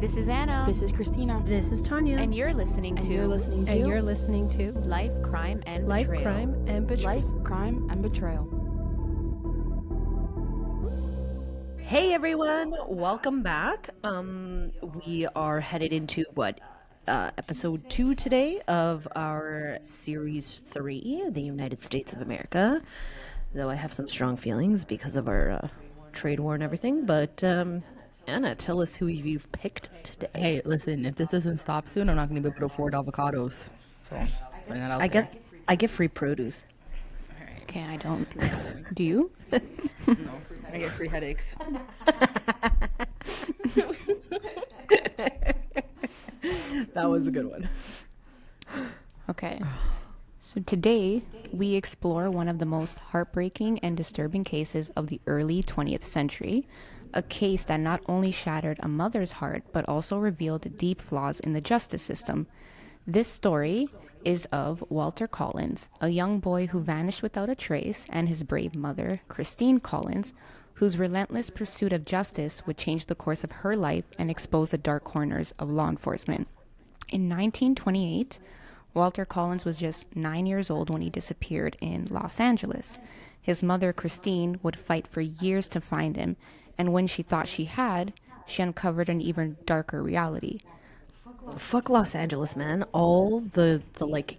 This is Anna. This is Christina. This is Tanya. And you're listening to Life, Crime, and Life, Betrayal. Crime, and Betrayal. Life, Crime, and Betrayal. Hey everyone, welcome back. We are headed into episode 2 today of our series 3, the United States of America. Though I have some strong feelings because of our trade war and everything, but Anna, tell us who you've picked today. Hey, listen, if this doesn't stop soon, I'm not going to be able to afford avocados. So, putting that out there. I get free produce. Okay, I don't. Do you? No, I get free headaches. That was a good one. Okay. So today, we explore one of the most heartbreaking and disturbing cases of the early 20th century. A case that not only shattered a mother's heart, but also revealed deep flaws in the justice system. This story is of Walter Collins, a young boy who vanished without a trace, and his brave mother, Christine Collins, whose relentless pursuit of justice would change the course of her life and expose the dark corners of law enforcement. In 1928, Walter Collins was just 9 years old when he disappeared in Los Angeles. His mother, Christine, would fight for years to find him, and when she thought she had, she uncovered an even darker reality. Fuck Los Angeles, man. All the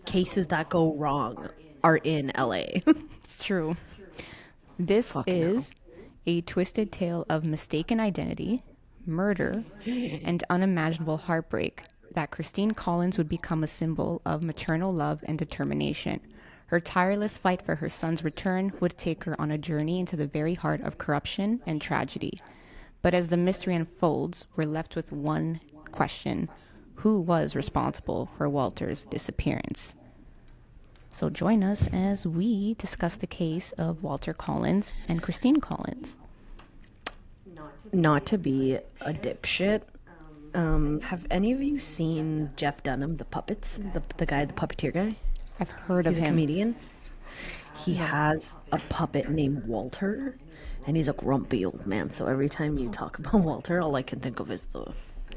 cases that go wrong are in LA. It's true. This is a twisted tale of mistaken identity, murder, and unimaginable heartbreak that Christine Collins would become a symbol of maternal love and determination. Her tireless fight for her son's return would take her on a journey into the very heart of corruption and tragedy. But as the mystery unfolds, we're left with one question: who was responsible for Walter's disappearance? So join us as we discuss the case of Walter Collins and Christine Collins. Not to be a dipshit, have any of you seen Jeff Dunham, the puppets? The guy, the puppeteer guy? I've heard of He's a him. comedian. He has a puppet named Walter, and he's a grumpy old man. So every time you talk about Walter, all I can think of is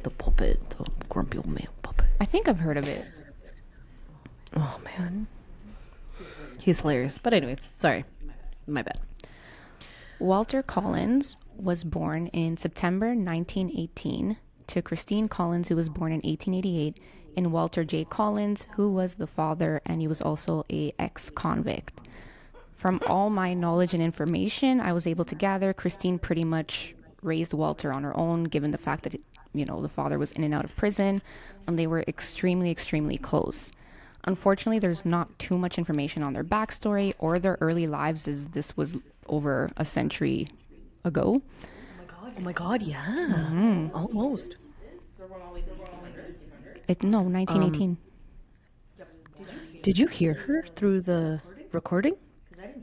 the puppet, the grumpy old man puppet. I think I've heard of it. Oh, man. He's hilarious. But anyways, sorry. My bad. Walter Collins was born in September 1918 to Christine Collins, who was born in 1888, and Walter J. Collins, who was the father, and he was also a ex-convict. From all my knowledge and information I was able to gather, Christine pretty much raised Walter on her own, given the fact that, the father was in and out of prison, and they were extremely, extremely close. Unfortunately, there's not too much information on their backstory or their early lives, as this was over a century ago. Oh my god, yeah. Mm-hmm. Almost. 1918. Did you hear her through the recording?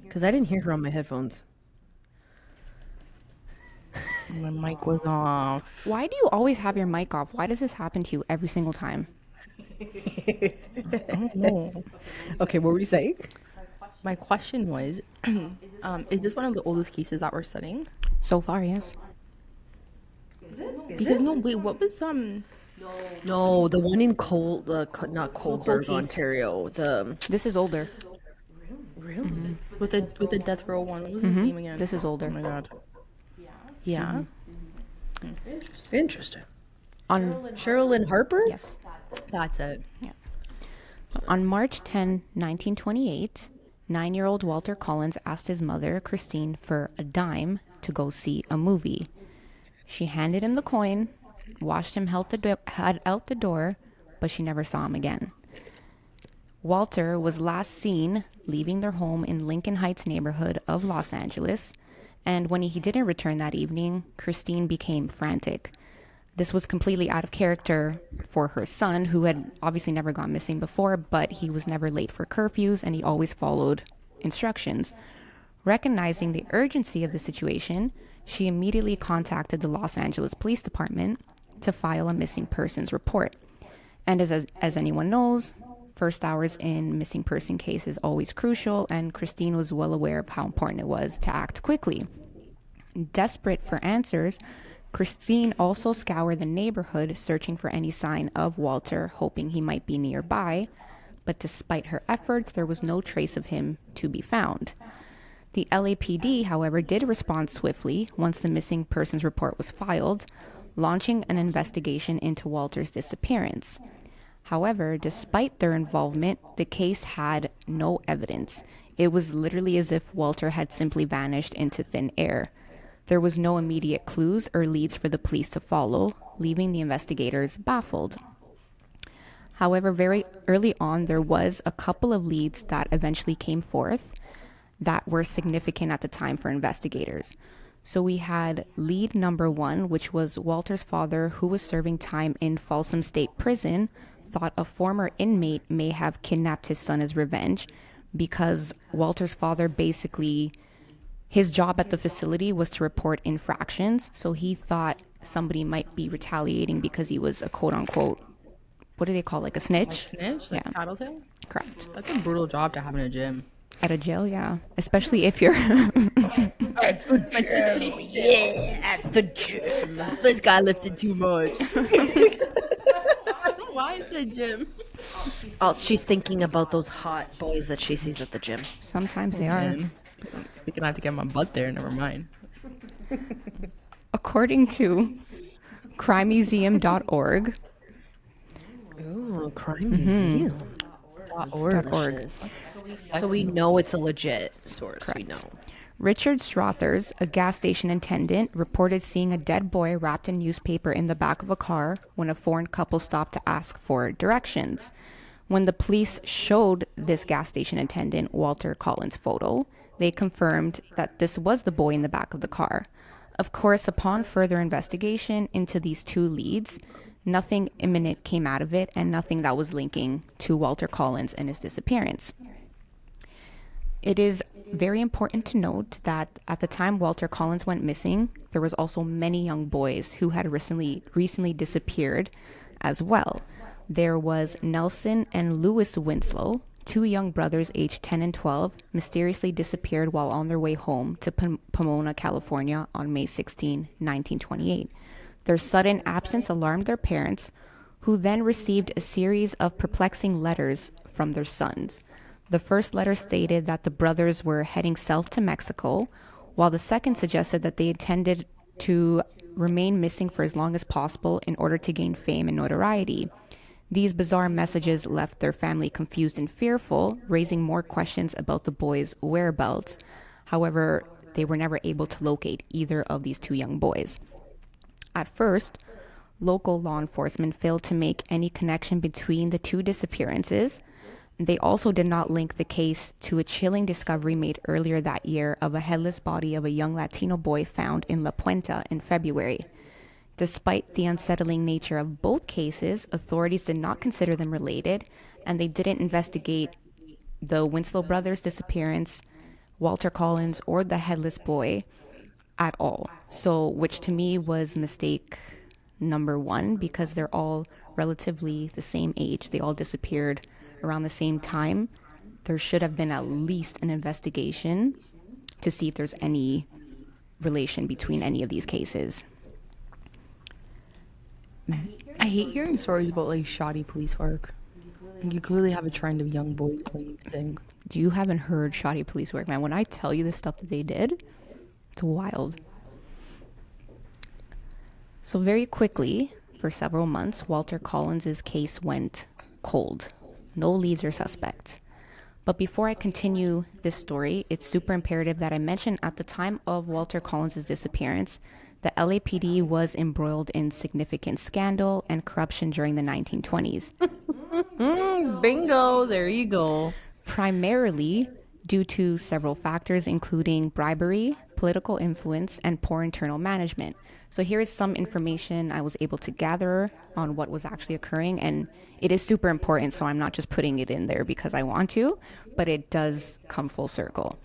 Because I didn't hear her on my headphones. My mic was off. Why do you always have your mic off? Why does this happen to you every single time? I don't know. Okay, what were you saying? My question was, is this one of the oldest cases that we're studying? So far, yes. Because no, wait, what was No, the one in not Coldberg, Ontario. This is older. Really? Mm-hmm. with the death row one? What was his name again? This is older. Oh my god. Yeah. Interesting. On Sherilyn Harper? yes. That's it. On March 10, 1928, 9-year-old Walter Collins asked his mother, Christine, for a dime to go see a movie. She handed him the coin, watched him head out the door, but she never saw him again. Walter was last seen leaving their home in Lincoln Heights neighborhood of Los Angeles, and when he didn't return that evening, Christine became frantic. This was completely out of character for her son, who had obviously never gone missing before, but he was never late for curfews and he always followed instructions. Recognizing the urgency of the situation, she immediately contacted the Los Angeles Police Department to file a missing persons report. And as anyone knows, first hours in missing person case is always crucial, and Christine was well aware of how important it was to act quickly. Desperate for answers, Christine also scoured the neighborhood searching for any sign of Walter, hoping he might be nearby, but despite her efforts, there was no trace of him to be found. The LAPD, however, did respond swiftly once the missing persons report was filed, launching an investigation into Walter's disappearance. However, despite their involvement, the case had no evidence. It was literally as if Walter had simply vanished into thin air. There was no immediate clues or leads for the police to follow, leaving the investigators baffled. However, very early on, there was a couple of leads that eventually came forth that were significant at the time for investigators. So we had lead number 1, which was Walter's father, who was serving time in Folsom State Prison, thought a former inmate may have kidnapped his son as revenge because Walter's father basically, his job at the facility was to report infractions. So he thought somebody might be retaliating because he was a quote unquote, what do they call it, like a snitch? Like snitch? Like yeah. tattletale? Correct. That's a brutal job to have in a gym. At a jail, yeah. Especially if you're... At the gym. This guy lifted too much. Why is it gym? Oh, she's thinking about those hot boys that she sees at the gym. Sometimes they are. We're gonna have to get my butt there, never mind. According to crimemuseum.org... Oh, crime museum. .org. So we know it's a legit source. Correct. We know. Richard Strothers, a gas station attendant, reported seeing a dead boy wrapped in newspaper in the back of a car when a foreign couple stopped to ask for directions. When the police showed this gas station attendant Walter Collins' photo, they confirmed that this was the boy in the back of the car. Of course, upon further investigation into these two leads, nothing imminent came out of it and nothing that was linking to Walter Collins and his disappearance. It is very important to note that at the time Walter Collins went missing, there was also many young boys who had recently disappeared as well. There was Nelson and Louis Winslow, two young brothers aged 10 and 12, mysteriously disappeared while on their way home to Pomona, California on May 16, 1928. Their sudden absence alarmed their parents, who then received a series of perplexing letters from their sons. The first letter stated that the brothers were heading south to Mexico, while the second suggested that they intended to remain missing for as long as possible in order to gain fame and notoriety. These bizarre messages left their family confused and fearful, raising more questions about the boys' whereabouts. However, they were never able to locate either of these two young boys. At first, local law enforcement failed to make any connection between the two disappearances. They also did not link the case to a chilling discovery made earlier that year of a headless body of a young Latino boy found in La Puente in February. Despite the unsettling nature of both cases, authorities did not consider them related, and they didn't investigate the Winslow brothers' disappearance, Walter Collins, or the headless boy at all. So, which to me was mistake number 1, because they're all relatively the same age. They all disappeared around the same time. There should have been at least an investigation to see if there's any relation between any of these cases. I hate hearing stories about like shoddy police work. Like, you clearly have a trend of young boys going missing. You haven't heard shoddy police work, man. When I tell you the stuff that they did, it's wild. So very quickly, for several months, Walter Collins' case went cold. No leads or suspects. But before I continue this story, it's super imperative that I mention at the time of Walter Collins' disappearance, the LAPD was embroiled in significant scandal and corruption during the 1920s. Bingo, there you go. Primarily due to several factors, including bribery, political influence, and poor internal management. So here is some information I was able to gather on what was actually occurring, and it is super important, so I'm not just putting it in there because I want to, but it does come full circle.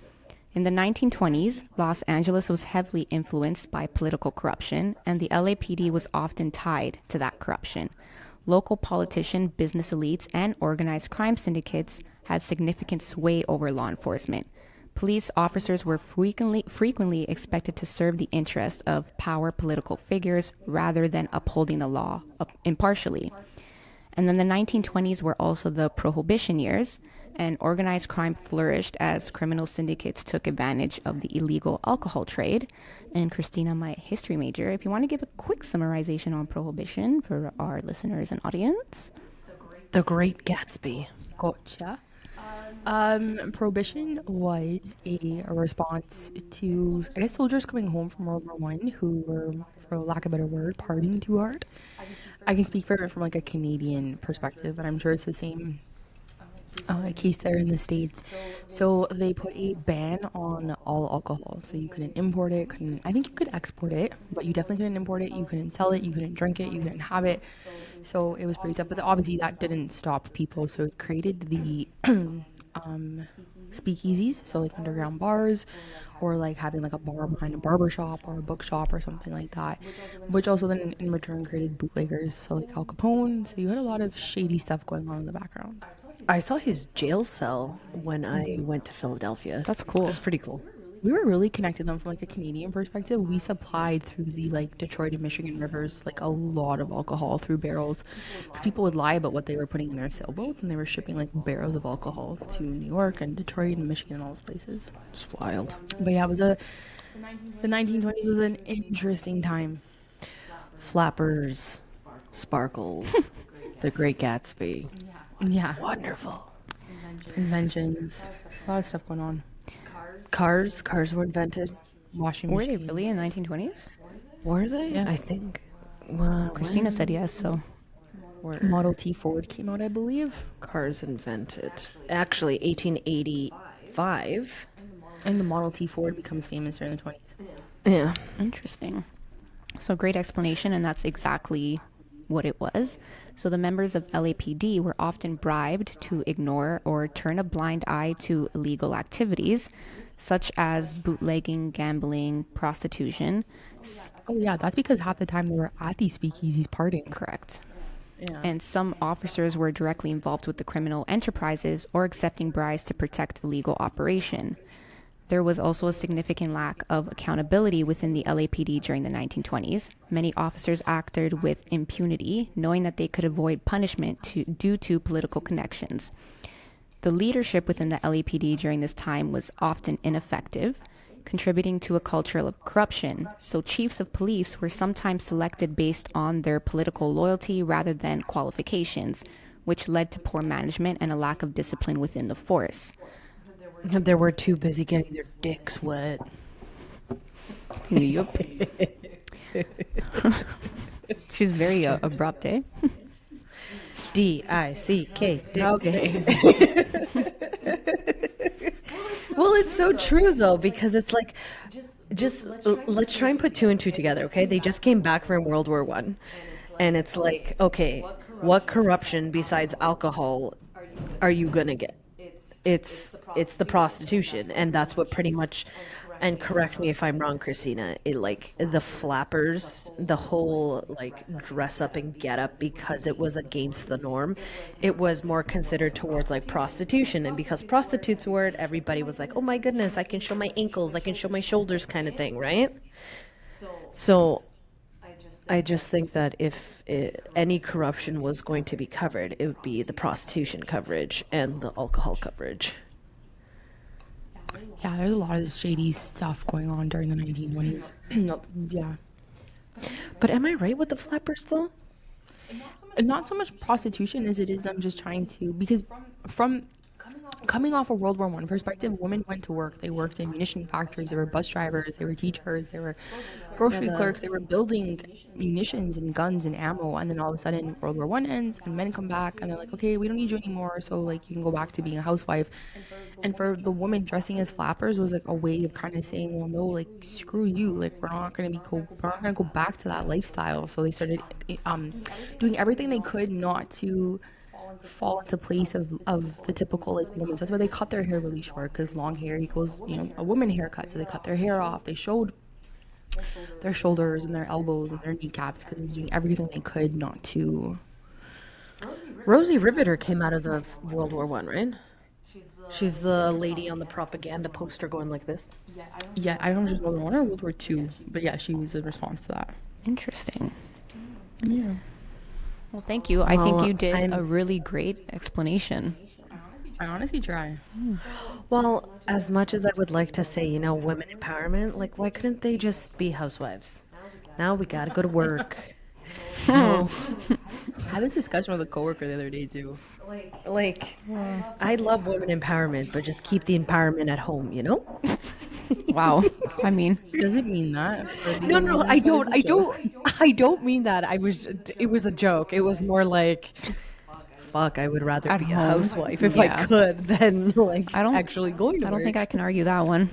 In the 1920s, Los Angeles was heavily influenced by political corruption, and the LAPD was often tied to that corruption. Local politicians, business elites, and organized crime syndicates had significant sway over law enforcement. Police officers were frequently expected to serve the interests of power political figures rather than upholding the law impartially. And then the 1920s were also the Prohibition years, and organized crime flourished as criminal syndicates took advantage of the illegal alcohol trade. And Christina, my history major, if you want to give a quick summarization on Prohibition for our listeners and audience. The Great Gatsby. Gotcha. Prohibition was a response to, I guess, soldiers coming home from World War One who were, for lack of a better word, partying too hard. I can speak for it from like a Canadian perspective, and I'm sure it's the same case there in the States. So they put a ban on all alcohol. So you couldn't import it, I think you could export it, but you definitely couldn't import it, you couldn't sell it, you couldn't drink it, you couldn't have it. So it was pretty tough, but obviously that didn't stop people. So it created the speakeasies, so like underground bars, or like having like a bar behind a barber shop or a bookshop or something like that, which also then in return created bootleggers, so like Al Capone. So you had a lot of shady stuff going on in the background. I saw his jail cell when I went to Philadelphia. That's cool. That's pretty cool. We were really connected them from like a Canadian perspective. We supplied through the like Detroit and Michigan rivers like a lot of alcohol through barrels, because people would lie about what they were putting in their sailboats, and they were shipping like barrels of alcohol to New York and Detroit and Michigan and all those places. It's wild. But yeah, the 1920s was an interesting time. Flappers, sparkles, The Great Gatsby. Yeah, Wonderful. inventions, a lot of stuff going on. Cars were invented. Washing Were they machines. really in 1920s? Were they? Yeah. I think. Well, Christina said yes, so Model T Ford came out, I believe. cars invented. Actually, 1885. And the Model T Ford becomes famous during the 20s. Yeah. interesting. So great explanation, and that's exactly what it was. So the members of LAPD were often bribed to ignore or turn a blind eye to illegal activities, such as bootlegging, gambling, prostitution. Oh yeah, that's because half the time they were at these speakeasies partying. Correct. Yeah. And some officers were directly involved with the criminal enterprises or accepting bribes to protect illegal operation. There was also a significant lack of accountability within the LAPD during the 1920s. Many officers acted with impunity, knowing that they could avoid punishment due to political connections. The leadership within the LAPD during this time was often ineffective, contributing to a culture of corruption. So chiefs of police were sometimes selected based on their political loyalty rather than qualifications, which led to poor management and a lack of discipline within the force. They were too busy getting their dicks wet. Yep. She's very abrupt, eh? D-I-C-K. Okay. Well, it's so true though, because it's like, just let's try and put two and two together, okay? They just came back from World War One, and it's like, okay, what corruption besides alcohol are you gonna get? It's the prostitution, and that's what pretty much. And correct me if I'm wrong, Christina. It like the flappers, the whole like dress up and get up, because it was against the norm. It was more considered towards like prostitution, and because prostitutes were it, everybody was like, "Oh my goodness, I can show my ankles, I can show my shoulders," kind of thing, right? So, I just think that if any corruption was going to be covered, it would be the prostitution coverage and the alcohol coverage. Yeah, there's a lot of shady stuff going on during the 1920s. No, yeah. But am I right with the flappers though? And not so much prostitution as it is them just trying to, because from coming off a World War One perspective, women went to work. They worked in munition factories, they were bus drivers, they were teachers, they were grocery clerks, they were building munitions and guns and ammo. And then all of a sudden World War One ends and men come back and they're like, okay, we don't need you anymore, so like you can go back to being a housewife. And for the woman, dressing as flappers was like a way of kind of saying, well, no, like screw you, like we're not gonna go back to that lifestyle. So they started doing everything they could not to fall into place of the typical like woman. So that's why they cut their hair really short, because long hair equals, you know, a woman haircut. So they cut their hair off. They showed their shoulders and their elbows and their kneecaps, because they was doing everything they could not to. Rosie Riveter came out of the World War One, right? She's the lady on the propaganda poster going like this. Yeah, I don't just know World War One or World War Two, but yeah, she was in response to that. Interesting. Yeah. Well, thank you. I think Well, you did I'm- a really great explanation. I honestly try. Well, as much as I would like to say, women empowerment, like, why couldn't they just be housewives? Now we gotta go to work. No. I had this discussion with a coworker the other day too. Like, I love women empowerment, but just keep the empowerment at home, Wow. I mean, Does it mean that? No, I don't mean that. It was a joke. It was more like, fuck, I would rather At be a home? housewife if Yeah. I could than like I don't actually going to I don't work. think I can argue that one.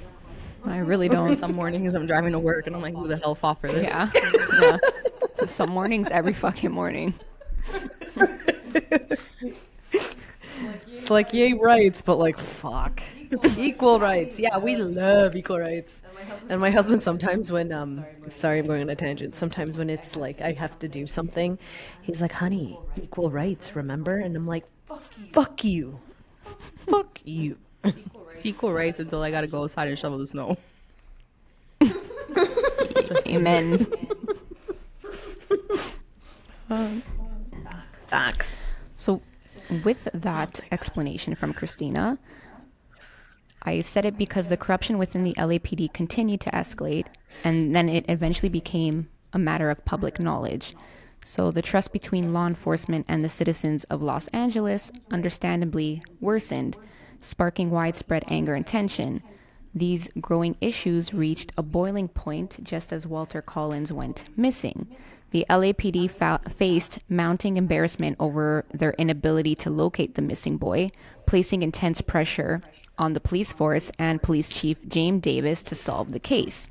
I really don't. Some mornings I'm driving to work and I'm like, who the hell fought for this? Yeah. Yeah. Some mornings, every fucking morning. It's like, yay, rights, but like, fuck. Equal rights. Yeah, we love equal rights. And my husband sometimes when, sorry, I'm going on a tangent. Sometimes when it's like I have to do something, he's like, honey, equal rights, remember? And I'm like, fuck you. Fuck you. It's equal rights until I gotta go outside and shovel the snow. Amen. Facts. So, with that explanation from Christina, I said it because the corruption within the LAPD continued to escalate, and then it eventually became a matter of public knowledge. So, the trust between law enforcement and the citizens of Los Angeles understandably worsened, sparking widespread anger and tension. These growing issues reached a boiling point just as Walter Collins went missing. The LAPD faced mounting embarrassment over their inability to locate the missing boy, placing intense pressure on the police force and police chief James Davis to solve the case.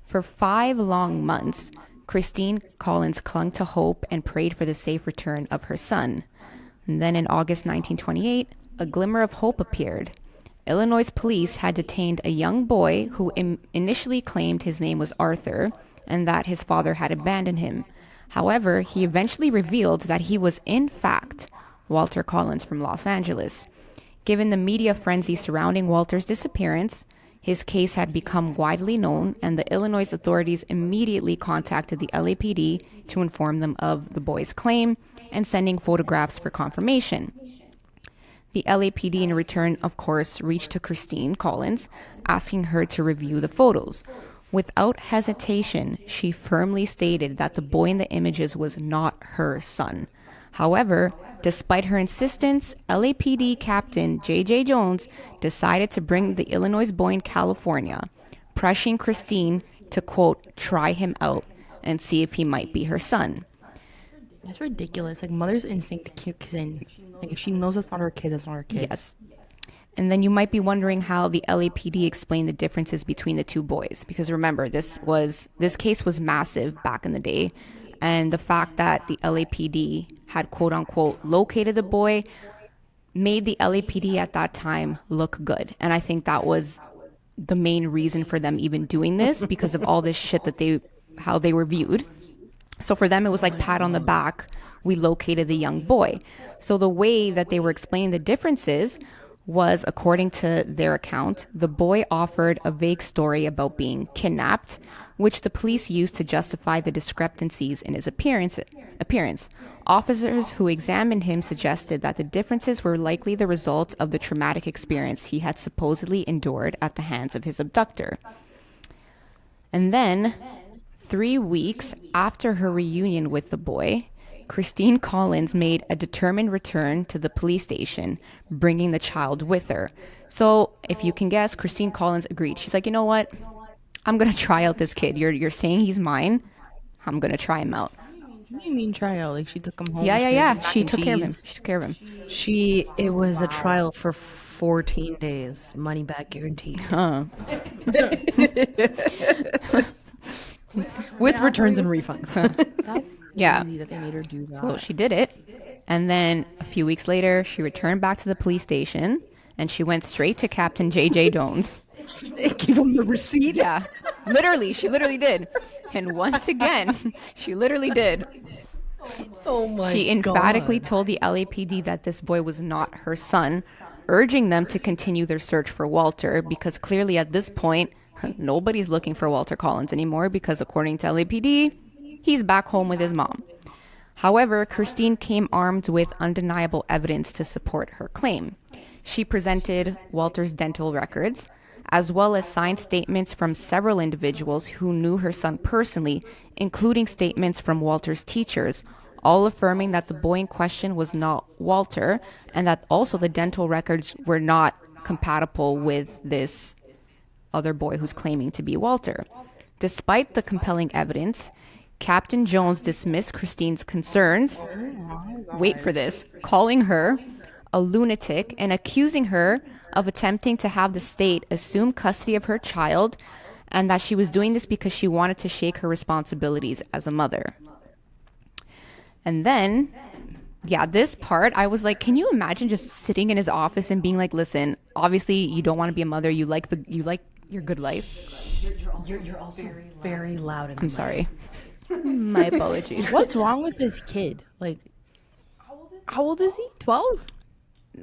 For 5 long months, Christine Collins clung to hope and prayed for the safe return of her son. And then in August 1928, a glimmer of hope appeared. Illinois police had detained a young boy who initially claimed his name was Arthur and that his father had abandoned him. However, he eventually revealed that he was, in fact, Walter Collins from Los Angeles. Given the media frenzy surrounding Walter's disappearance, his case had become widely known, and the Illinois authorities immediately contacted the LAPD to inform them of the boy's claim and sending photographs for confirmation. The LAPD, in return, of course, reached to Christine Collins, asking her to review the photos. Without hesitation, she firmly stated that the boy in the images was not her son. However, despite her insistence, LAPD Captain J.J. Jones decided to bring the Illinois boy in California, pressuring Christine to, quote, try him out and see if he might be her son. That's ridiculous. Like, mother's instinct kicks in. Like, if she knows it's not her kid, it's not her kid. Yes. And then you might be wondering how the LAPD explained the differences between the two boys. Because remember, this case was massive back in the day. And the fact that the LAPD had, quote unquote, located the boy made the LAPD at that time look good. And I think that was the main reason for them even doing this, because of all this shit how they were viewed. So for them, it was like pat on the back. We located the young boy. So the way that they were explaining the differences was, according to their account, the boy offered a vague story about being kidnapped, which the police used to justify the discrepancies in his appearance. Officers who examined him suggested that the differences were likely the result of the traumatic experience he had supposedly endured at the hands of his abductor. And then, 3 weeks after her reunion with the boy, Christine Collins made a determined return to the police station, bringing the child with her. So, if you can guess, Christine Collins agreed. She's like, you know what? I'm going to try out this kid. You're saying he's mine. I'm going to try him out. What do you mean try out? Like, she took him home? Yeah. She took care of him. She took care of him. It was a trial for 14 days. Money back guarantee. Huh. With returns and refunds. That's Yeah. crazy that they made her do that. So she did it. And then a few weeks later, she returned back to the police station and she went straight to Captain J.J. Jones. Give him the receipt. Yeah, she literally did. And once again, she literally did. Oh my She emphatically God. told the LAPD that this boy was not her son, urging them to continue their search for Walter because clearly at this point, nobody's looking for Walter Collins anymore because according to LAPD, he's back home with his mom. However, Christine came armed with undeniable evidence to support her claim. She presented Walter's dental records, as well as signed statements from several individuals who knew her son personally, including statements from Walter's teachers, all affirming that the boy in question was not Walter, and that also the dental records were not compatible with this other boy who's claiming to be Walter. Despite the compelling evidence, Captain Jones dismissed Christine's concerns, wait for this, calling her a lunatic and accusing her of attempting to have the state assume custody of her child and that she was doing this because she wanted to shake her responsibilities as a mother. And then, yeah, this part, I was like, can you imagine just sitting in his office and being like, listen, obviously you don't want to be a mother, you like your good life. You're also very loud in the I'm mic. sorry. My apologies. What's wrong with this kid? Like, how old is he? 12?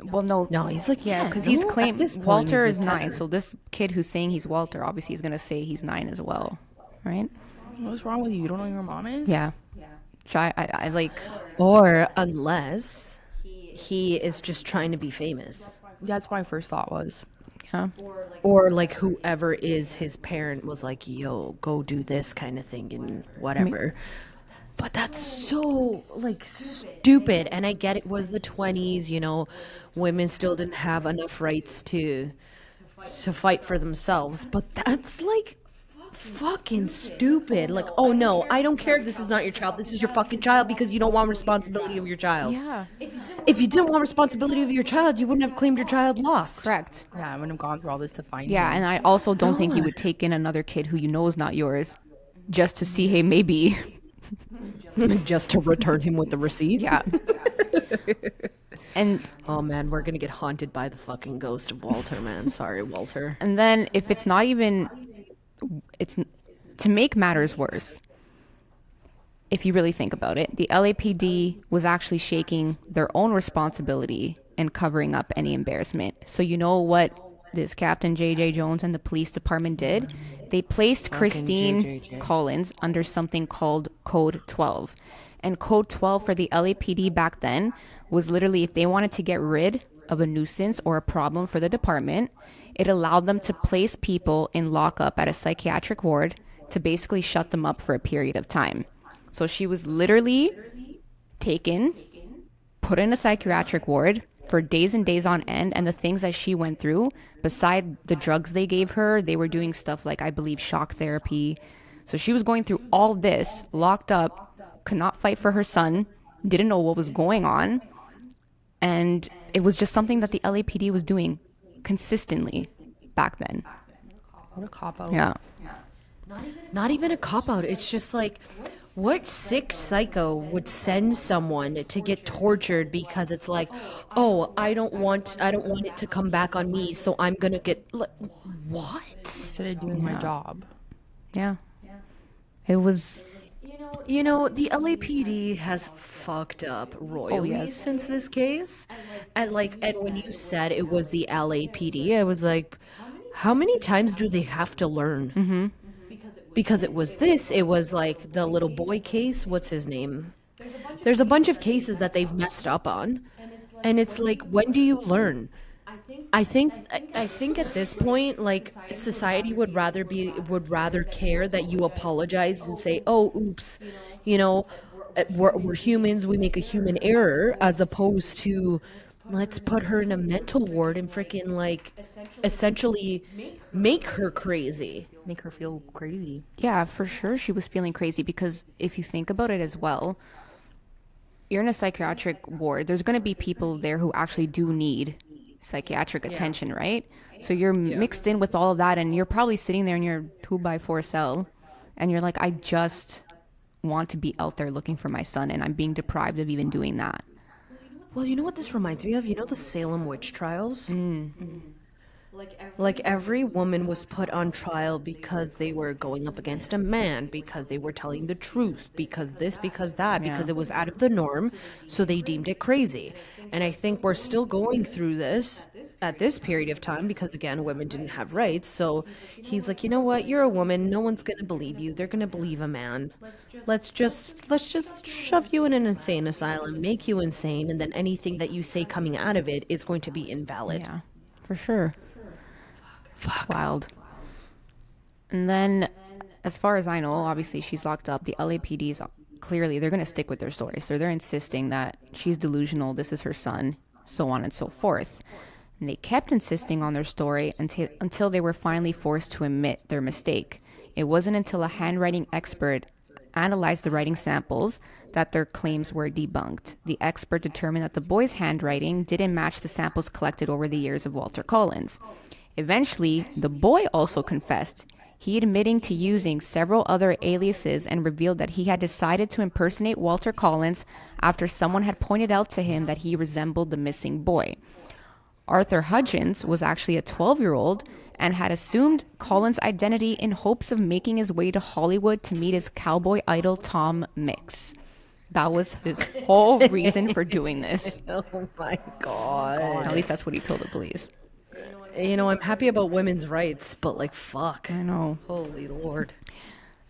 Well, no, he's like yeah, 10. because he's No, at claimed this point, Walter he's is a 9. tenor. So this kid who's saying he's Walter, obviously, is gonna say he's 9 as well, right? What's wrong with you? You don't know who your mom is? Yeah. So I like. Or unless he is just trying to be famous. That's my first thought was. Yeah. Or like whoever is his parent was like, yo, go do this kind of thing and whatever. But that's so like stupid. And I get it was the 20s, you know, women still didn't have enough rights to fight for themselves. But that's like fucking stupid. Like, oh no, I don't care if this is not your child. This is your fucking child because you don't want responsibility of your child. Yeah. If you didn't want responsibility of your child, you wouldn't have claimed your child lost. Correct. Yeah, I wouldn't have gone through all this to find Yeah, him. and I also don't think you would take in another kid who you know is not yours, just to see, hey, maybe. Just to return him with the receipt. Yeah. And Oh man, we're gonna get haunted by the fucking ghost of Walter, man. Sorry, Walter. and then if it's not even, it's to make matters worse. If you really think about it, the LAPD was actually shaking their own responsibility and covering up any embarrassment. So you know what this Captain J.J. Jones and the police department did? They placed Christine JJJ. Collins under something called Code 12. And Code 12 for the LAPD back then was literally if they wanted to get rid of a nuisance or a problem for the department, it allowed them to place people in lockup at a psychiatric ward to basically shut them up for a period of time. So she was literally taken, put in a psychiatric ward for days and days on end, and the things that she went through, beside the drugs they gave her, they were doing stuff like, I believe, shock therapy. So she was going through all this, locked up, could not fight for her son, didn't know what was going on, and it was just something that the LAPD was doing consistently back then. What a cop out. Yeah. Not even a cop out. It's just like, what sick psycho would send someone to get tortured because it's like, oh, I don't want it to come back on me, so I'm gonna get like, what? Instead of doing my job. Yeah. It was. You know, the LAPD has fucked up royally yes. since this case. And when you said it was the LAPD, I was like, how many times do they have to learn? Mm-hmm. Because it was like the little boy case. What's his name? There's a bunch of cases that they've messed up on. And it's like, when do you learn? I think at this point, like, society would rather care that you apologize and say, "Oh, oops," you know, we're humans, we make a human error, as opposed to let's put her in a mental ward and freaking like essentially make her crazy. Make her feel crazy. Yeah, for sure she was feeling crazy because if you think about it as well, you're in a psychiatric ward. There's going to be people there who actually do need psychiatric attention, right? So you're mixed in with all of that and you're probably sitting there in your 2x4 cell and you're like, I just want to be out there looking for my son and I'm being deprived of even doing that. Well, you know what this reminds me of? You know the Salem witch trials? Like every woman was put on trial because they were going up against a man, because they were telling the truth, because this, because that, Yeah. because it was out of the norm, so they deemed it crazy. And I think we're still going through this at this period of time because again, women didn't have rights. So he's like, "You know what? You're a woman. No one's going to believe you. They're going to believe a man. Let's just shove you in an insane asylum, make you insane, and then anything that you say coming out of it is going to be invalid." Yeah, for sure. Wild. And then, as far as I know, obviously she's locked up. The LAPD's clearly they're going to stick with their story. So they're insisting that she's delusional, this is her son, so on and so forth. And they kept insisting on their story until they were finally forced to admit their mistake. It wasn't until a handwriting expert analyzed the writing samples that their claims were debunked. The expert determined that the boy's handwriting didn't match the samples collected over the years of Walter Collins. Eventually, the boy also confessed. He admitting to using several other aliases and revealed that he had decided to impersonate Walter Collins after someone had pointed out to him that he resembled the missing boy. Arthur Hudgens was actually a 12-year-old and had assumed Collins' identity in hopes of making his way to Hollywood to meet his cowboy idol Tom Mix. That was his whole reason for doing this. Oh my god. At least that's what he told the police. You know, I'm happy about women's rights, but like, fuck. I know. Holy Lord.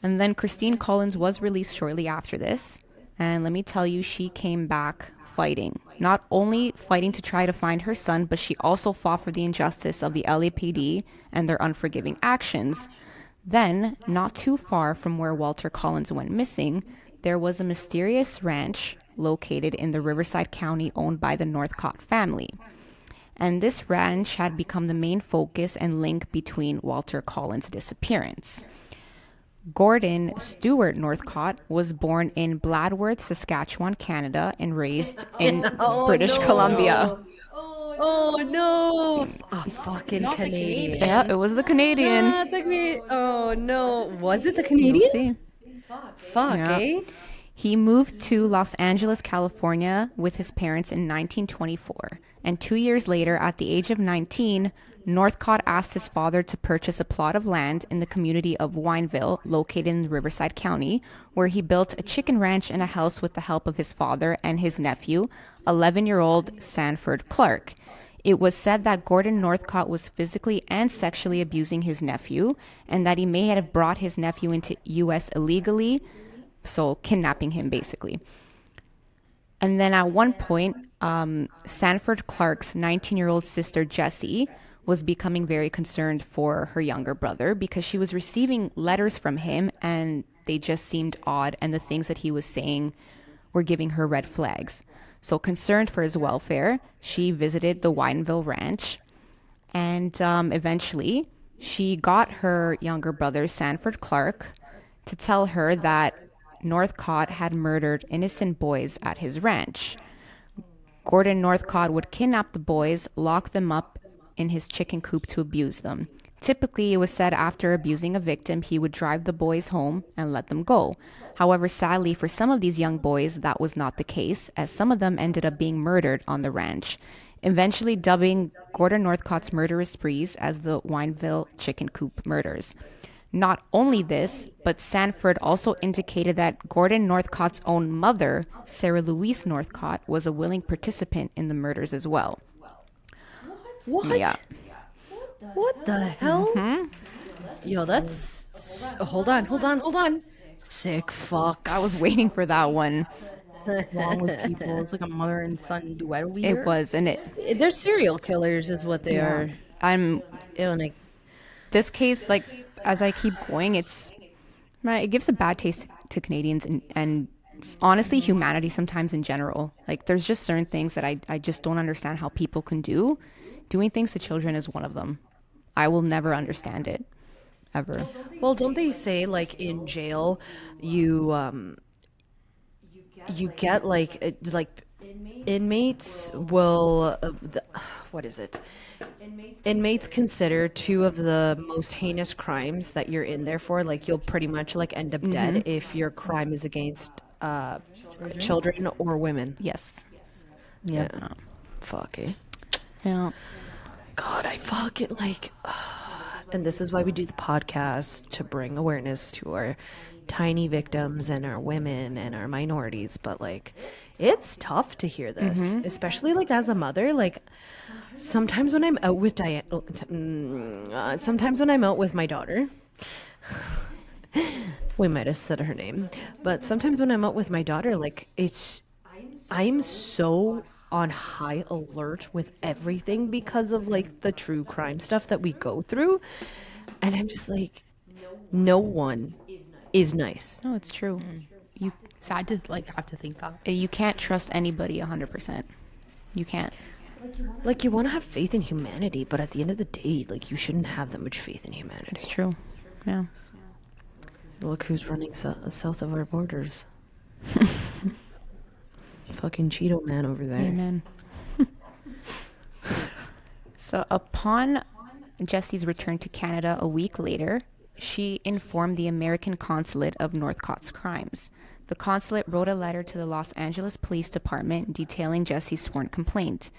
And then Christine Collins was released shortly after this. And let me tell you, she came back fighting. Not only fighting to try to find her son, but she also fought for the injustice of the LAPD and their unforgiving actions. Then, not too far from where Walter Collins went missing, there was a mysterious ranch located in the Riverside County owned by the Northcott family. And this ranch had become the main focus and link between Walter Collins' disappearance. Gordon Stewart Northcott was born in Bladworth, Saskatchewan, Canada, and raised in British Columbia. Oh no! Oh, fucking Not the Canadian. Canadian. Yeah, it was the Canadian. Not the Canadian. Oh no. Was it the You'll Canadian? see. Fuck, Yeah. eh? He moved to Los Angeles, California with his parents in 1924. And 2 years later, at the age of 19, Northcott asked his father to purchase a plot of land in the community of Wineville, located in Riverside County, where he built a chicken ranch and a house with the help of his father and his nephew, 11-year-old Sanford Clark. It was said that Gordon Northcott was physically and sexually abusing his nephew, and that he may have brought his nephew into U.S. illegally, so kidnapping him basically. And then at one point, Sanford Clark's 19-year-old sister Jessie was becoming very concerned for her younger brother because she was receiving letters from him and they just seemed odd, and the things that he was saying were giving her red flags. So concerned for his welfare, she visited the Wineville Ranch, and eventually she got her younger brother, Sanford Clark, to tell her that Northcott had murdered innocent boys at his ranch. Gordon Northcott would kidnap the boys, lock them up in his chicken coop to abuse them. Typically, it was said after abusing a victim, he would drive the boys home and let them go. However, sadly, for some of these young boys, that was not the case, as some of them ended up being murdered on the ranch, eventually dubbing Gordon Northcott's murderous sprees as the Wineville Chicken Coop murders. Not only this, but Sanford also indicated that Gordon Northcott's own mother, Sarah Louise Northcott, was a willing participant in the murders as well. What? Yeah. What the hell? Yo, that's. Hold on. Sick fucks. I was waiting for that one. Wrong with people. It's like a mother and son duet over here. It was, and it. They're serial killers, is what they are. I'm Ew, and I- this case, like, as I keep going, it gives a bad taste to Canadians and honestly humanity sometimes in general. Like, there's just certain things that I just don't understand how people can do. Doing things to children is one of them. I will never understand it, ever. Well, don't they say like in jail, you get like inmates will what is it? Inmates consider two of the most heinous crimes that you're in there for. Like, you'll pretty much like end up dead if your crime is against children or women. Yes. Yeah. Fuck, eh? Yeah. God, I fucking like. And this is why we do the podcast, to bring awareness to our tiny victims and our women and our minorities. But like, it's tough to hear this, especially like as a mother. Like, sometimes when I'm out with sometimes when I'm out with my daughter, we might have said her name, but sometimes when I'm out with my daughter, like I'm so on high alert with everything because of like the true crime stuff that we go through, and I'm just like, no one is nice. No, it's true. You Sad to like have to think that. you can't trust anybody 100%. You can't. Like, you want to have faith in humanity, but at the end of the day, like, you shouldn't have that much faith in It's humanity. true. Yeah. Look who's running south of our borders. Fucking Cheeto man over there. Amen. So upon Jessie's return to Canada a week later, she informed the American consulate of Northcott's crimes. The consulate wrote a letter to the Los Angeles Police Department detailing Jessie's sworn complaint.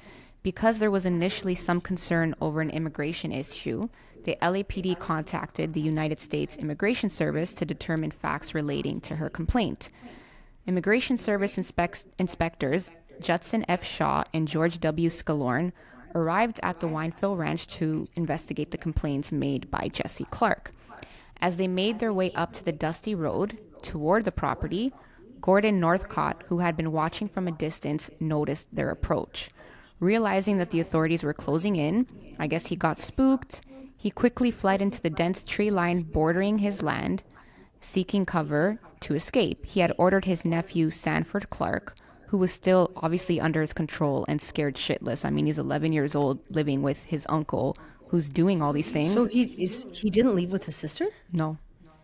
Because there was initially some concern over an immigration issue, the LAPD contacted the United States Immigration Service to determine facts relating to her complaint. Immigration Service inspectors Judson F. Shaw and George W. Scalorn arrived at the Winefield Ranch to investigate the complaints made by Jessie Clark. As they made their way up to the dusty road toward the property, Gordon Northcott, who had been watching from a distance, noticed their approach. Realizing that the authorities were closing in, I guess he got spooked. He quickly fled into the dense tree line bordering his land, seeking cover to escape. He had ordered his nephew, Sanford Clark, who was still obviously under his control and scared shitless. I mean, he's 11 years old living with his uncle who's doing all these things. So he didn't leave with his sister? No.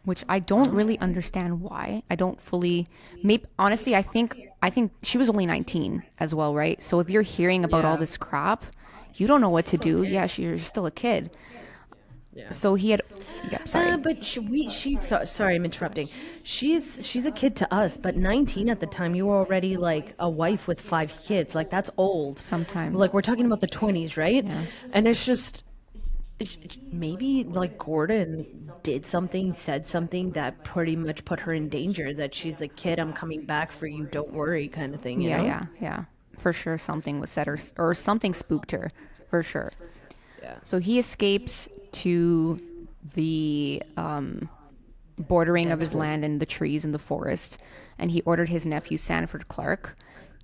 Which I don't really understand why. I don't fully. Maybe honestly, I think she was only 19 as well, right? So if you're hearing about all this crap, you don't know what to do. Yeah, you're still a kid. Yeah. So he had. Yeah, sorry. But sorry, I'm interrupting. She's a kid to us, but 19 at the time, you were already like a wife with 5 kids. Like, that's old. Sometimes. Like, we're talking about the 20s, right? Yeah. And it's just. Maybe like Gordon did something, said something that pretty much put her in danger, that she's like, kid, I'm coming back for you, don't worry, kind of thing. You know? Yeah. For sure something was said, or something spooked her, for sure. Yeah. So he escapes to the bordering of his land and the trees in the forest, and he ordered his nephew Sanford Clark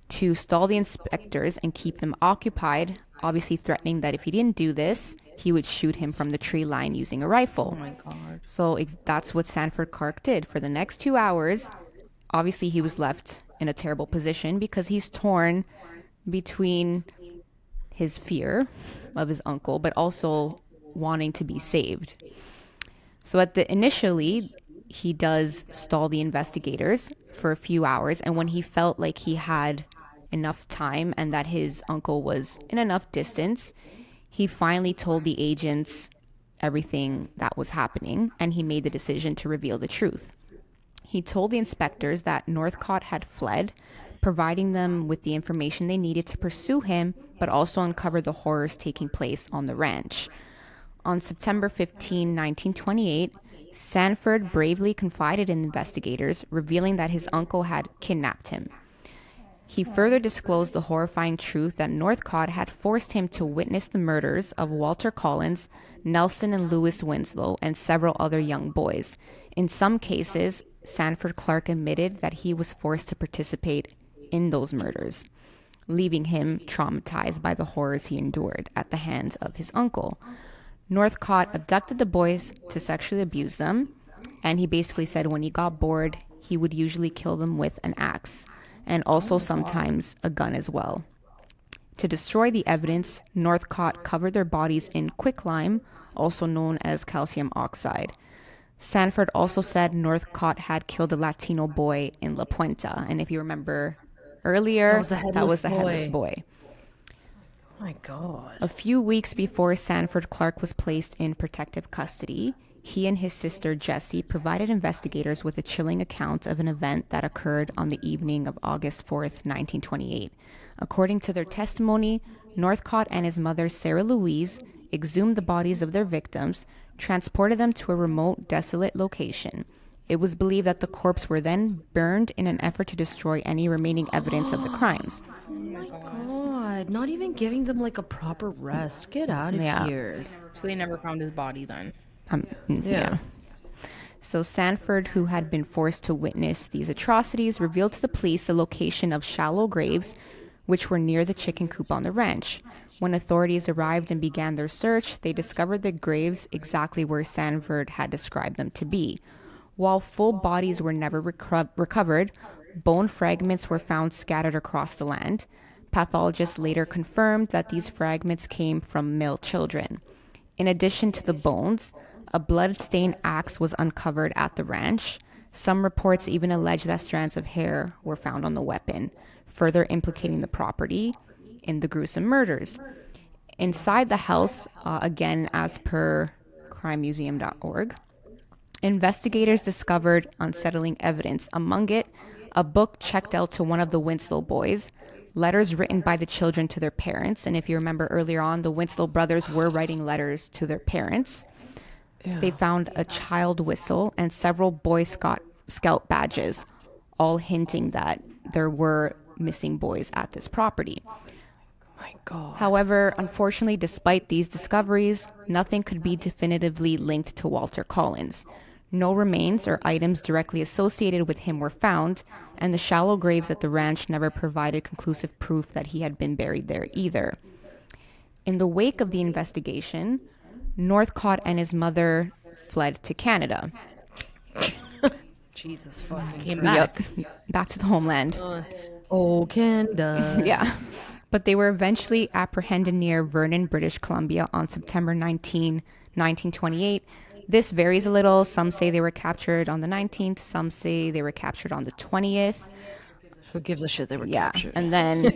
to stall the inspectors and keep them occupied, obviously threatening that if he didn't do this, he would shoot him from the tree line using a rifle. Oh my God. So that's what Sanford Clark did. For the next 2 hours, obviously he was left in a terrible position because he's torn between his fear of his uncle, but also wanting to be saved. So initially, he does stall the investigators for a few hours, and when he felt like he had enough time and that his uncle was in enough distance, he finally told the agents everything that was happening, and he made the decision to reveal the truth. He told the inspectors that Northcott had fled, providing them with the information they needed to pursue him, but also uncover the horrors taking place on the ranch. On September 15, 1928, Sanford bravely confided in investigators, revealing that his uncle had kidnapped him. He further disclosed the horrifying truth that Northcott had forced him to witness the murders of Walter Collins, Nelson and Lewis Winslow, and several other young boys. In some cases, Sanford Clark admitted that he was forced to participate in those murders, leaving him traumatized by the horrors he endured at the hands of his uncle. Northcott abducted the boys to sexually abuse them, and he basically said when he got bored, he would usually kill them with an axe, and also sometimes a gun as well. To destroy the evidence, Northcott covered their bodies in quicklime, also known as calcium oxide. Sanford also said Northcott had killed a Latino boy in La Puenta, and if you remember earlier, that was the headless boy. Oh my God. A few weeks before Sanford Clark was placed in protective custody, he and his sister Jessie provided investigators with a chilling account of an event that occurred on the evening of August 4th, 1928. According to their testimony, Northcott and his mother Sarah Louise exhumed the bodies of their victims, transported them to a remote, desolate location. It was believed that the corpses were then burned in an effort to destroy any remaining evidence of the crimes. God, not even giving them like a proper rest. Get out of Yeah. here. So they never found his body then. Yeah. So Sanford, who had been forced to witness these atrocities, revealed to the police the location of shallow graves, which were near the chicken coop on the ranch. When authorities arrived and began their search, they discovered the graves exactly where Sanford had described them to be. While full bodies were never recovered, bone fragments were found scattered across the land. Pathologists later confirmed that these fragments came from male children. In addition to the bones, a blood-stained axe was uncovered at the ranch. Some reports even allege that strands of hair were found on the weapon, further implicating the property in the gruesome murders. Inside the house, again as per crimemuseum.org, investigators discovered unsettling evidence. Among it, a book checked out to one of the Winslow boys, letters written by the children to their parents. And if you remember earlier on, the Winslow brothers were writing letters to their parents. Yeah. They found a child whistle and several Boy Scout badges, all hinting that there were missing boys at this property. My God. However, unfortunately, despite these discoveries, nothing could be definitively linked to Walter Collins. No remains or items directly associated with him were found, and the shallow graves at the ranch never provided conclusive proof that he had been buried there either. In the wake of the investigation, Northcott and his mother fled to Canada. Jesus fucking Came back. Back to the homeland. Oh, Canada. Yeah. But they were eventually apprehended near Vernon, British Columbia on September 19, 1928. This varies a little. Some say they were captured on the 19th. Some say they were captured on the 20th. Who gives a shit they were Yeah. captured? And then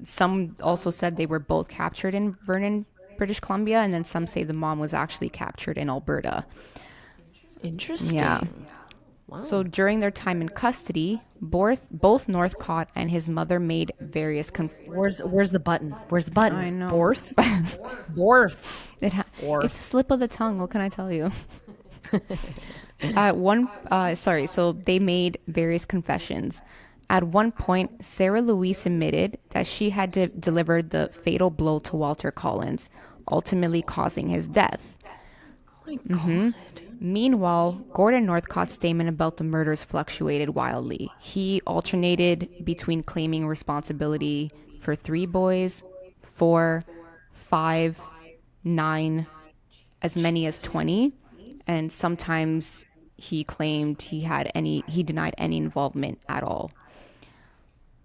some also said they were both captured in Vernon, British Columbia. And then some say the mom was actually captured in Alberta. Interesting. Yeah. Wow. So during their time in custody, both Northcott and his mother made various Where's the button? Where's the button? I know. Borth? Borth. It's a slip of the tongue. What can I tell you? So they made various confessions. At one point, Sarah Louise admitted that she had delivered the fatal blow to Walter Collins, ultimately causing his death. My God. Meanwhile, Gordon Northcott's statement about the murders fluctuated wildly. He alternated between claiming responsibility for 3 boys, 4, 5, 9, as many as 20, and sometimes he claimed he denied any involvement at all.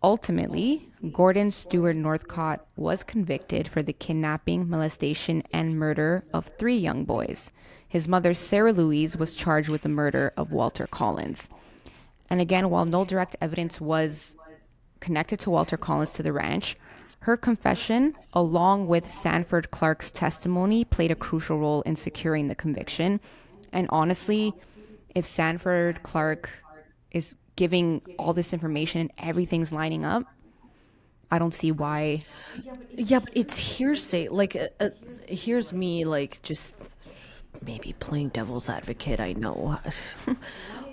Ultimately, Gordon Stewart Northcott was convicted for the kidnapping, molestation, and murder of 3 young boys. His mother, Sarah Louise, was charged with the murder of Walter Collins. And again, while no direct evidence was connected to Walter Collins to the ranch, her confession, along with Sanford Clark's testimony, played a crucial role in securing the conviction. And honestly, if Sanford Clark is giving all this information and everything's lining up, I don't see why. Yeah, but it's hearsay. Like, here's me, like, just maybe playing devil's advocate. I know.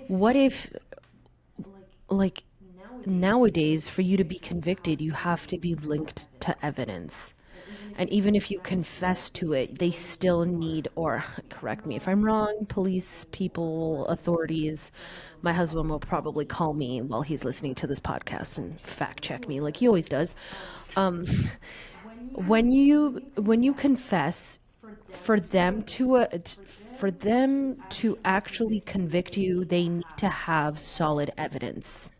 What if, like, nowadays, for you to be convicted, you have to be linked to evidence. And even if you confess to it, they still need, or correct me if I'm wrong, police, people, authorities. My husband will probably call me while he's listening to this podcast and fact check me like he always does. When you confess, for them to actually convict you, they need to have solid evidence.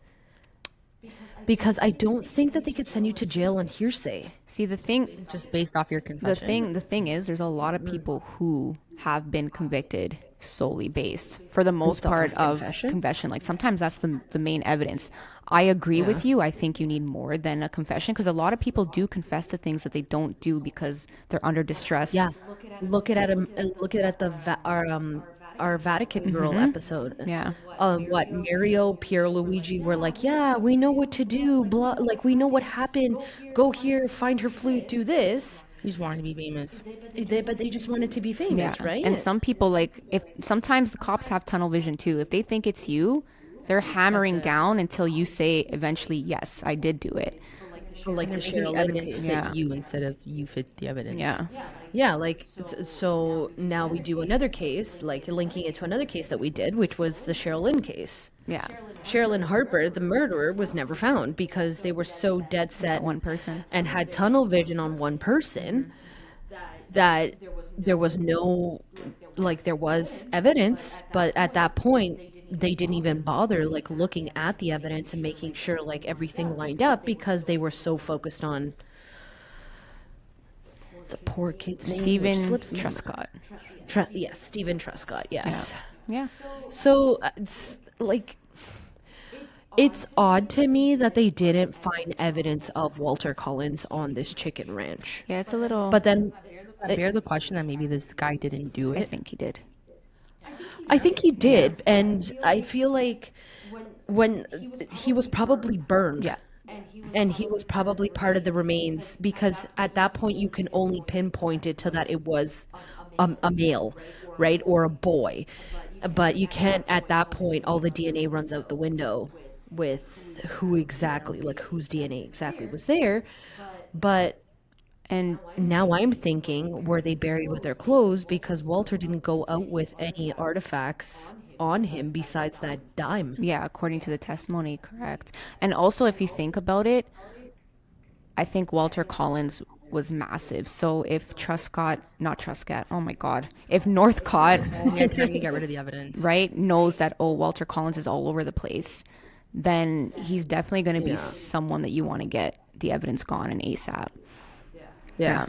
Because I don't think that they could send you to jail on hearsay. See, the thing Just based off your confession. the thing is, there's a lot of people who have been convicted solely based, for the most off part, of of confession. Like, sometimes that's the main evidence. I agree with you. I think you need more than a confession, because a lot of people do confess to things that they don't do because they're under distress. Yeah, look at our Vatican Girl episode. Yeah. What Mario, Pierluigi were like, yeah, we know what to do. Blah, like we know what happened. Go here, find her flute, do this. He just wanted to be famous. But they just wanted to be Yeah. famous, right? And some people, like, if sometimes the cops have tunnel vision too. If they think it's you, they're hammering down until you say eventually, yes, I did do it. Or like And the they're making Cheryl the Lynn evidence case. fit Yeah. you instead of you fit the evidence. Yeah. Yeah, like so now we do another case, like linking it to another case that we did, which was the Cheryl Lynn case. Yeah. Sherilyn Harper, the murderer, was never found because they were so dead set That one person. and had tunnel vision on one person that there was no, like, there was evidence, but at that point, they didn't even bother like looking at the evidence and making sure like everything lined up because they were so focused on the poor kid's name, which Stephen slips my mind. Truscott. Yes, Stephen Truscott. Yes. Yeah. So it's like it's odd to me that they didn't find evidence of Walter Collins on this chicken ranch. Yeah, it's a little. But then I bear the question that maybe this guy didn't do I it. think he did. I think he did, and I feel like when he was probably burned. Yeah. And he was probably part of the remains because at that point you can only pinpoint it to that it was a male, right? Or a boy. But you can't, at that point, all the DNA runs out the window with who exactly, like whose DNA exactly was there. But And now I'm thinking, were they buried with their clothes? Because Walter didn't go out with any artifacts on him besides that dime. yeah, according to the testimony, correct. And also, if you think about it, I think Walter Collins was massive. So if not Truscott, oh my God, if Northcott, He had time to get rid of the evidence. right, knows that, oh, Walter Collins is all over the place, then he's definitely going to be someone that you want to get the evidence gone and ASAP. Yeah.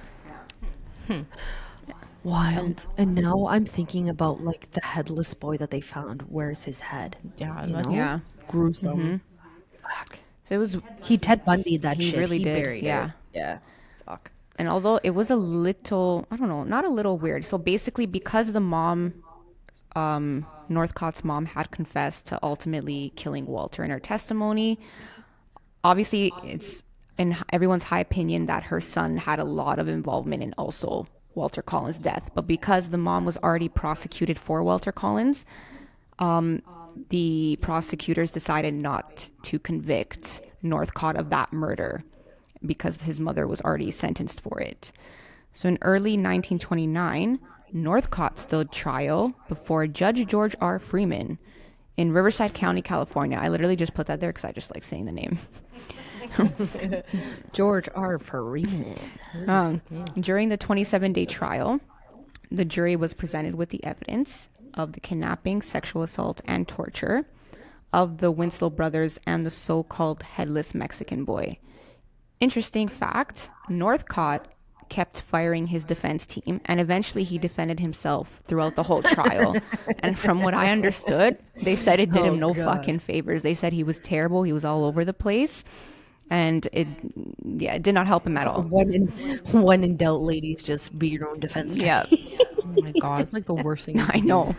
Wild. And now I'm thinking about like the headless boy that they found. Where's his head? Yeah, You that's know? Yeah. gruesome. Fuck. So it was, He Ted Bundy that He shit. really did, Buried yeah. it. Yeah. Fuck. and although it was a little, I don't know, not a little weird. So basically, because the mom, Northcott's mom, had confessed to ultimately killing Walter in her testimony, obviously it's in everyone's high opinion that her son had a lot of involvement in also Walter Collins' death. But because the mom was already prosecuted for Walter Collins, the prosecutors decided not to convict Northcott of that murder because his mother was already sentenced for it. So in early 1929, Northcott stood trial before Judge George R. Freeman in Riverside County, California. I literally just put that there because I just like saying the name. George R. Freeman. During the 27-day trial, the jury was presented with the evidence of the kidnapping, sexual assault, and torture of the Winslow brothers and the so-called headless Mexican boy. Interesting fact, Northcott kept firing his defense team, and eventually he defended himself throughout the whole trial. And from what I understood, they said it did him no fucking favors. They said he was terrible, he was all over the place, and it did not help him at all. When in doubt, ladies, just be your own defense. Yeah, Oh my God, it's like the worst thing. I know.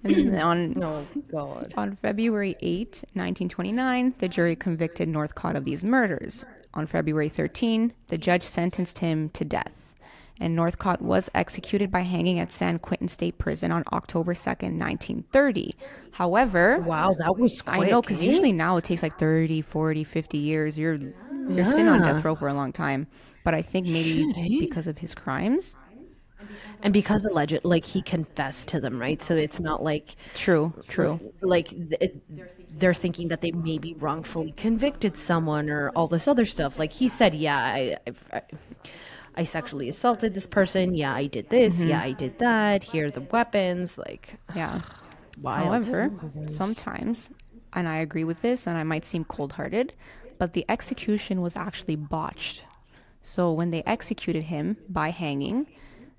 And on Oh God. On February 8, 1929, the jury convicted Northcott of these murders. On February 13, the judge sentenced him to death, and Northcott was executed by hanging at San Quentin State Prison on October 2nd, 1930. However, Wow, that was quick. I know, because eh? usually now it takes like 30, 40, 50 years. You're sitting on death row for a long time. But I think maybe Shit, eh? because of his crimes. And because alleged, like he confessed to them, right? So it's not like True. like they're thinking that they maybe wrongfully convicted someone or all this other stuff. Like he said, yeah, I sexually assaulted this person. Yeah, I did this. Yeah, I did that. Here are the weapons. Like, Yeah. wild. However, sometimes, and I agree with this, and I might seem cold-hearted, but the execution was actually botched. So when they executed him by hanging,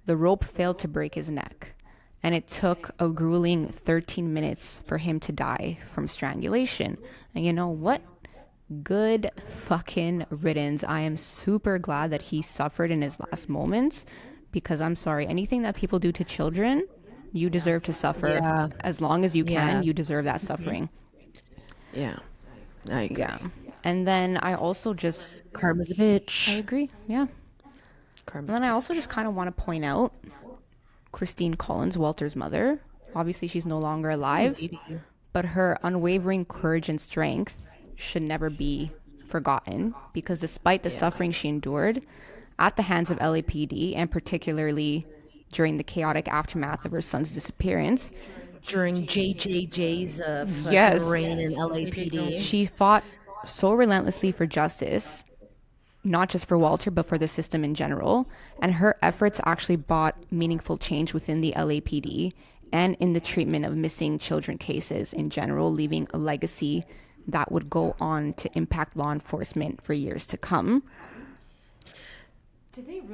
the rope failed to break his neck, and it took a grueling 13 minutes for him to die from strangulation. And you know what? Good fucking riddance. I am super glad that he suffered in his last moments, because I'm sorry, anything that people do to children, you deserve to suffer. Yeah. As long as you can, Yeah. you deserve that suffering. Yeah, I agree. Yeah. And then I also just, Karma's a I bitch. agree. Yeah. And then I also just kind of want to point out Christine Collins, Walter's mother. Obviously, she's no longer alive, but her unwavering courage and strength should never be forgotten because despite the suffering she endured at the hands of LAPD and particularly during the chaotic aftermath of her son's disappearance, during JJJ's yes, reign in LAPD. she fought so relentlessly for justice, not just for Walter, but for the system in general. And her efforts actually brought meaningful change within the LAPD and in the treatment of missing children cases in general, leaving a legacy that would go on to impact law enforcement for years to come.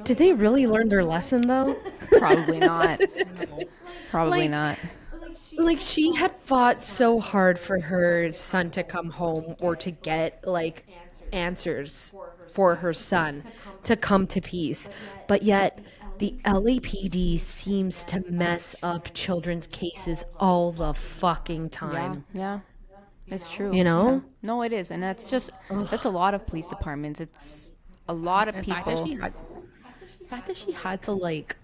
Did they really learn their lesson though? Probably not. Probably not. Like she had fought so hard for her son to come home or to get like answers for her son to come to peace, but yet the LAPD seems to mess up children's cases all the fucking time. Yeah. It's true. You know? Yeah. No, it is. And that's a lot of police departments. It's a lot of people. The fact that she had to like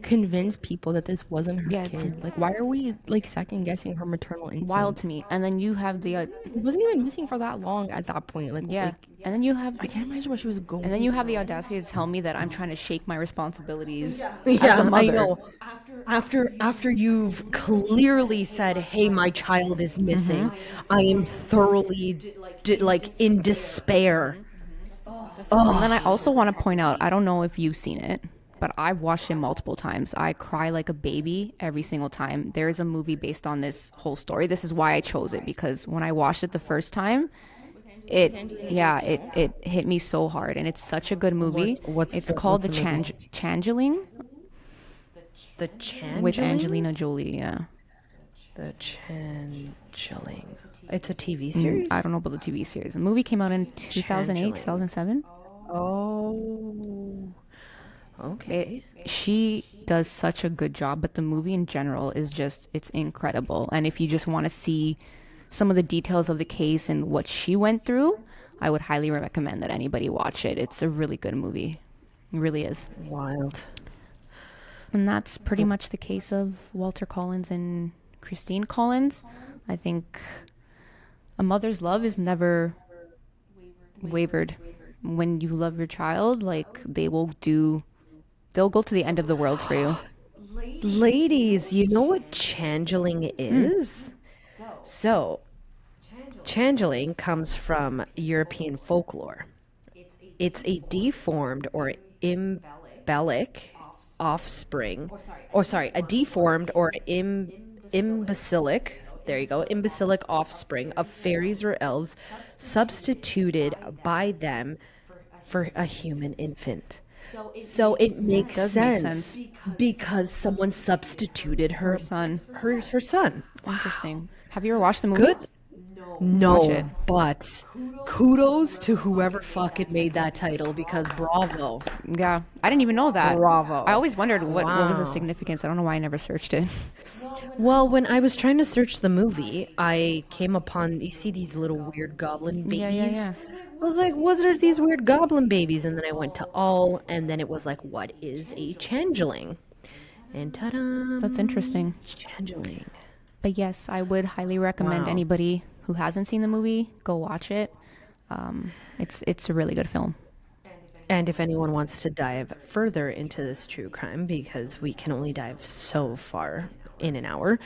convince people that this wasn't her kid. Like, why are we like second guessing her maternal instinct? Wild to me. And then you have the It wasn't even missing for that long at that point. Like, yeah. And then you have I can't imagine what she was going. and then you have the audacity to tell me that I'm trying to shake my responsibilities as Yeah, a mother. I know. After you've clearly said, "Hey, my child is missing," I am thoroughly like in despair. And then I also want to point out, I don't know if you've seen it, but I've watched it multiple times. I cry like a baby every single time. There is a movie based on this whole story. This is why I chose it, because when I watched it the first time, it hit me so hard, and it's such a good movie. It's called The Changeling The Changeling? with Angelina Jolie. Yeah. The Changeling. It's a TV series? I don't know about the TV series. The movie came out in 2008, Changeling. 2007. Oh. Okay. She does such a good job, but the movie in general is just, it's incredible. And if you just want to see some of the details of the case and what she went through, I would highly recommend that anybody watch it. It's a really good movie. It really is. Wild. And that's pretty much the case of Walter Collins and Christine Collins. I think a mother's love is never wavered. When you love your child, like they'll go to the end of the world for you. Ladies, you know what changeling is? So, changeling comes from European folklore. It's a deformed or imbecilic offspring, a deformed or imbecilic, there you go, imbecilic offspring of fairies or elves substituted by them for a human infant. So it makes does make sense because someone substituted her Son. her son. Interesting. Have you ever watched the movie? Good. Watch No, it. but kudos to whoever fucking made that title because bravo. Yeah, I didn't even know that. Bravo. I always wondered what was the Wow. significance. I don't know why I never searched it. Well, when I was trying to search the movie, I came upon, you see these little weird goblin babies? Yeah. I was like, what are these weird goblin babies? And then I went to all, and then it was like, what is a changeling? And ta-da! That's interesting. Changeling. But yes, I would highly recommend Wow. anybody who hasn't seen the movie go watch it. It's a really good film. And if anyone wants to dive further into this true crime, because we can only dive so far in an hour,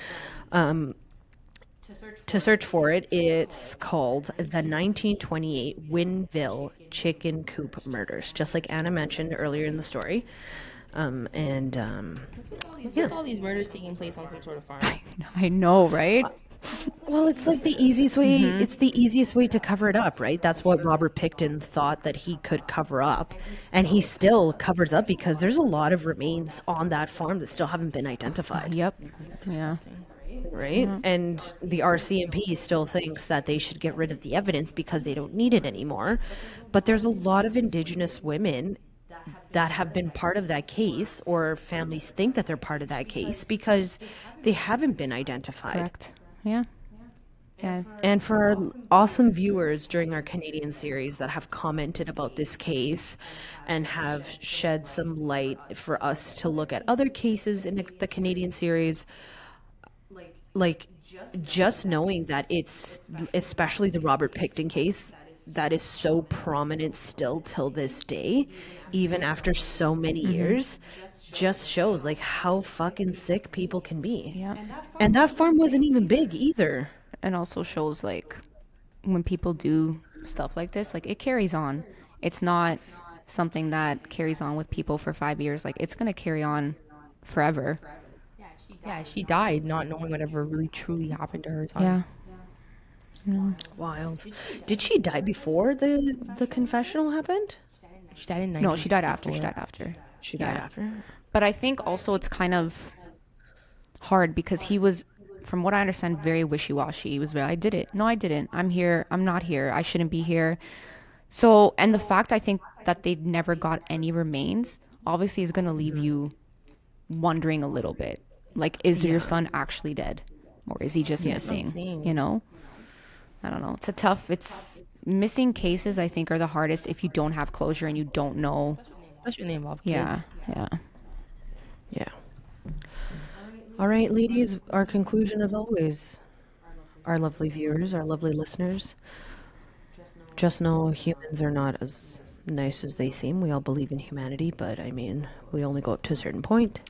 to search for it, it's called the 1928 Winville Chicken Coop Murders, just like Anna mentioned earlier in the story. With all these murders taking place on some sort of farm. I know, right? Well, it's like the easiest way. It's the easiest way to cover it up, right? That's what Robert Pickton thought that he could cover up, and he still covers up because there's a lot of remains on that farm that still haven't been identified, Yep. Yeah. right? And the RCMP still thinks that they should get rid of the evidence because they don't need it anymore. But there's a lot of Indigenous women that have been part of that case, or families think that they're part of that case because they haven't been identified. Correct. Yeah. Yeah. And for our awesome viewers during our Canadian series that have commented about this case and have shed some light for us to look at other cases in the Canadian series, like just knowing that it's especially the Robert Pickton case that is so prominent still till this day, even after so many years, just shows like how fucking sick people can be. Yeah. And that farm wasn't even big either. And also shows like when people do stuff like this, like it carries on. It's not something that carries on with people for 5 years. Like it's gonna carry on forever. Yeah, she died not knowing whatever really truly happened to her son. Yeah. Wild. Did she die before the confessional happened? She died in No, she died after. 1964. She died after. She died Yeah. after. But I think also it's kind of hard because he was, from what I understand, very wishy-washy. He was very, I did it. No, I didn't. I'm here. I'm not here. I shouldn't be here. So, and the fact I think that they never got any remains obviously is going to leave you wondering a little bit. Like, is your son actually dead? Or is he just missing? Missing. You know? I don't know. It's missing cases, I think, are the hardest if you don't have closure and you don't know. Especially when they involve kids. Yeah. Yeah. Yeah. All right, ladies, our conclusion as always, our lovely viewers, our lovely listeners, just know humans are not as nice as they seem. We all believe in humanity, but I mean, we only go up to a certain point.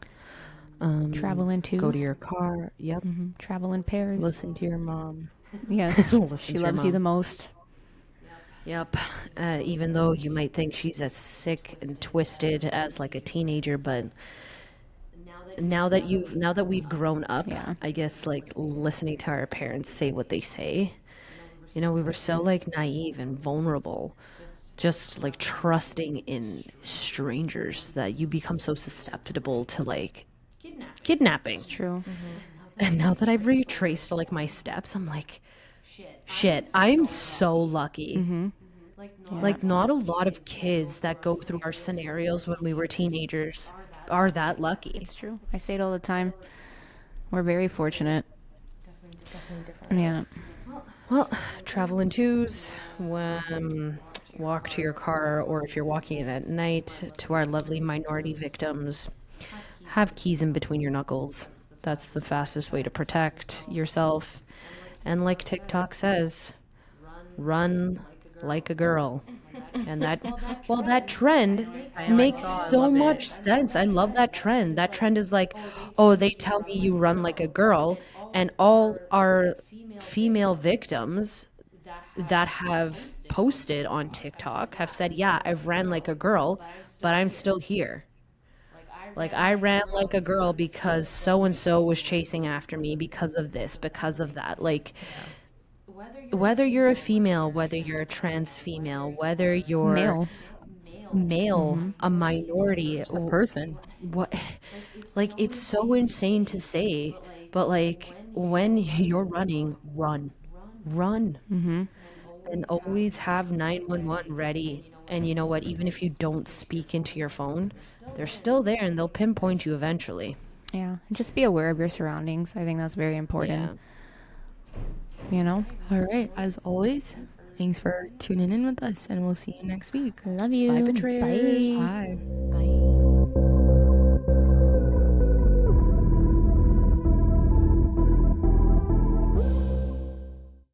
Travel in twos. Go to your car. Yep. Travel in pairs. Listen to your mom. Yes. Listen She to your loves you mom. the most. Yep. Even though you might think she's as sick and twisted as like a teenager, but now that we've grown up, Yeah. I guess like listening to our parents say what they say, you know, we were so like naive and vulnerable, just like trusting in strangers that you become so susceptible to like kidnapping. It's true. And now that I've retraced like my steps, I'm like, shit, I'm so lucky. Like, not a lot of kids that go through our scenarios when we were teenagers are that lucky. It's true. I say it all the time. We're very fortunate. Yeah. Well, travel in twos, walk to your car, or if you're walking in at night, to our lovely minority victims, have keys in between your knuckles. That's the fastest way to protect yourself. And like TikTok says, run like a girl. And that trend makes so much sense. I love that trend. That trend is like, oh, they tell me you run like a girl, and all our female victims that have posted on TikTok have said, yeah, I've ran like a girl, but I'm still here. Like, I ran like a girl because so and so was chasing after me because of this, because of that. Like, whether you're a female, whether you're a trans female, whether you're Male. a minority, A person. what, like, it's so insane to say, but like, when you're running, run, and always have 911 ready. And you know what? Even if you don't speak into your phone, they're still there and they'll pinpoint you eventually. Yeah. And just be aware of your surroundings. I think that's very important. You know? All right. As always, thanks for tuning in with us, and we'll see you next week. Love you. Bye, betrayers. Bye. Bye.